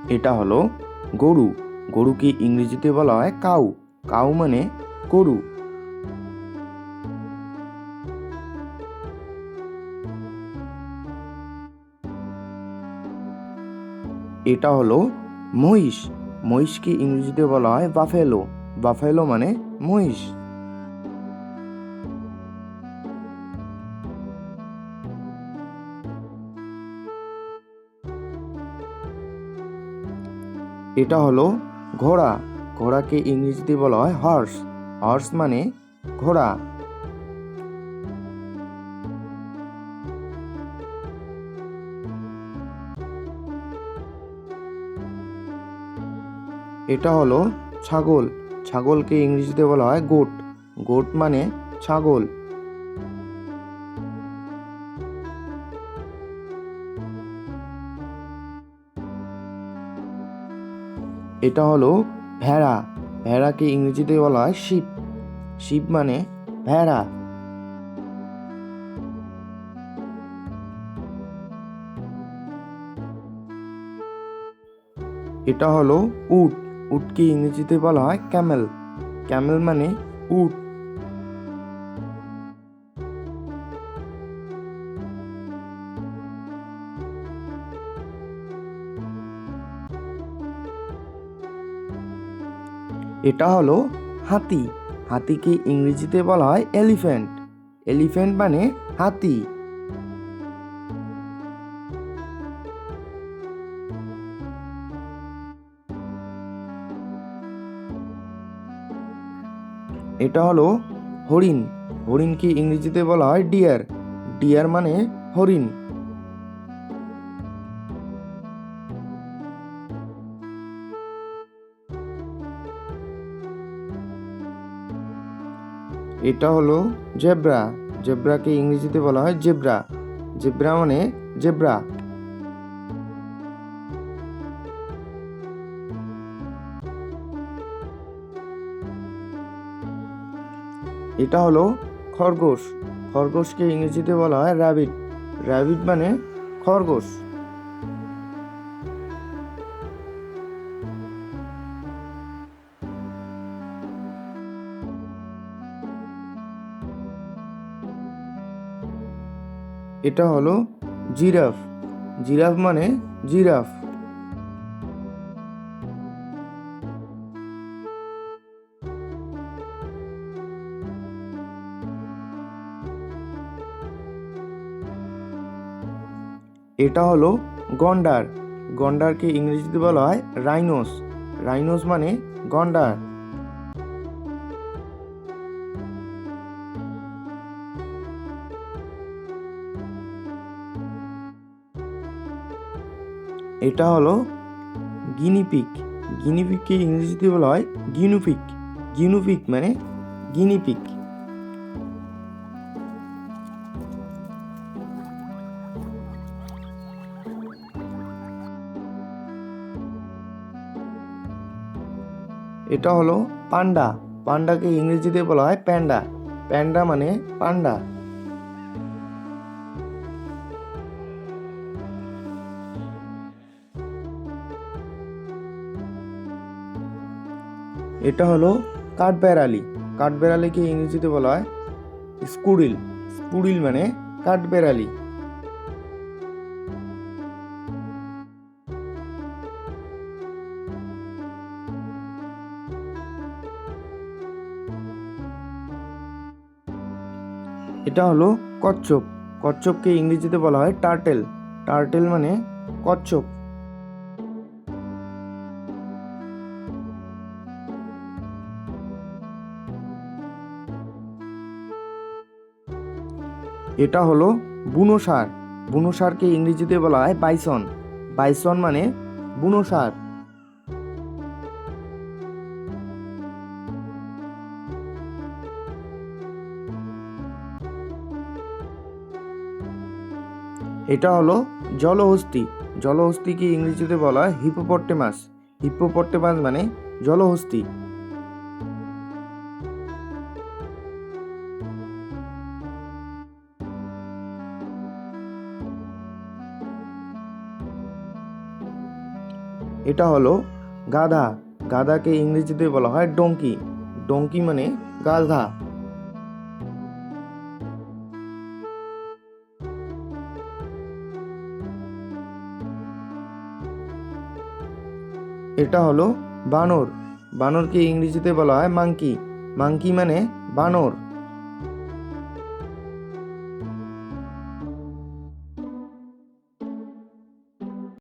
এটা হলো গরু। গরুকে ইংরেজিতে বলা হয় কাউ। কাউ মানে গরু। এটা হলো মহিষ। মহিষকে ইংরেজিতে বলা হয় বাফেলো। বাফেলো মানে মহিষ। এটা হলো ঘোড়া। ঘোড়াকে ইংরেজিতে বলা হয় হর্স। হর্স মানে ঘোড়া। এটা হলো ছাগল। ছাগলকে ইংরেজিতে বলা হয় গোট। গোট মানে ছাগল। এটা হলো ভেড়া। ভেড়াকে ইংরেজিতে বলা হয় শিপ। শিপ মানে ভেড়া। এটা হলো উট। উটকে ইংরেজিতে বলা হয় ক্যামেল। ক্যামেল মানে উট। এটা হলো হাতি। হাতিকে ইংরেজিতে বলা হয় এলিফ্যান্ট। এলিফ্যান্ট মানে হাতি। এটা হলো হরিণ। হরিণকে ইংরেজিতে বলা হয় ডিয়ার। ডিয়ার মানে হরিণ। এটা হলো জেব্রা। জেব্রাকে ইংরেজিতে বলা হয় জেব্রা। জেব্রা মানে জেব্রা। এটা হলো খরগোশ। খরগোশকে ইংরেজিতে বলা হয় র্যাবিট। র্যাবিট মানে খরগোশ। এটা হলো জিরাফ। জিরাফ মানে জিরাফ। এটা হলো গন্ডার। গন্ডারকে ইংরেজিতে বলা হয় রাইনোস। রাইনোস মানে গন্ডার। এটা হলো গিনিপিগ। গিনিপিগকে ইংরেজিতে বলা হয় গিনুপিগ। গিনুপিগ মানে গিনিপিগ। এটা হলো পান্ডা। পান্ডাকে ইংরেজিতে বলা হয় প্যান্ডা। প্যান্ডা মানে পান্ডা। এটা হলো কাঠবেড়ালি। কাঠবেড়ালিকে ইংরেজিতে বলা হয় স্কুরিল। স্কুরিল মানে কাঠবেড়ালি। এটা হলো কচ্ছপ। কচ্ছপকে ইংরেজিতে বলা হয় টার্টেল। টার্টেল মানে কচ্ছপ। এটা হলো বুনো ষাঁড়। বুনো ষাঁড়কে ইংরেজিতে বলা হয় বাইসন। বাইসন মানে বুনো ষাঁড়। এটা হলো জলহস্তী। জলহস্তীকে ইংরেজিতে বলা হয় হিপোপটেমাস। হিপোপটেমাস মানে জলহস্তী। এটা হলো গাধা। গাধাকে ইংরেজিতে বলা হয় ডোঙ্কি। ডোঙ্কি মানে গাধা। এটা হলো বানর। বানরকে ইংরেজিতে বলা হয় মাংকি। মাংকি মানে বানর।